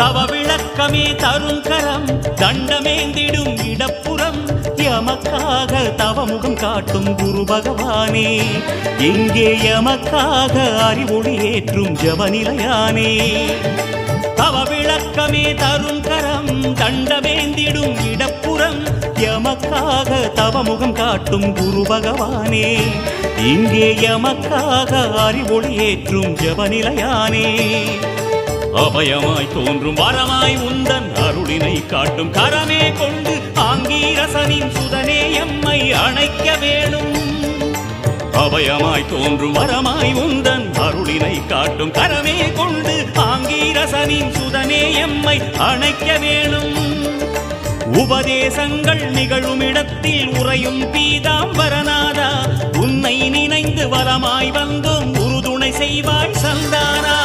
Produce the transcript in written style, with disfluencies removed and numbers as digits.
தவ விளக்கமே தருங்கரம் தண்டமேந்திடும் இடப்புறம் எமக்காக தவமுகம் காட்டும் குரு பகவானே இங்கே எமக்காக அறிவொளி ஏற்றும் ஜபநிலையானே தவ விளக்கமே தருங்கரம் தண்டமேந்திடும் இடப்புறம் எமக்காக தவமுகம் காட்டும் குரு பகவானே இங்கே எமக்காக அறிவொளி ஏற்றும் ஜபநிலையானே அபயமாய் தோன்றும் வரமாய் உந்தன் அருளினை காட்டும் கரமே கொண்டு ஆங்கீரசனின் சுதனே எம்மை அணைக்க வேணும் அபயமாய் தோன்றும் வரமாய் உந்தன் அருளினை காட்டும் கரமே கொண்டு ஆங்கீரசனின் சுதனே எம்மை அணைக்க வேணும் உபதேசங்கள் நிகழும் இடத்தில் உறையும் பீதாம்பரநாதா உன்னை நினைந்து வரமாய் வந்தோம் உறுதுணை செய்வாய் சந்தானா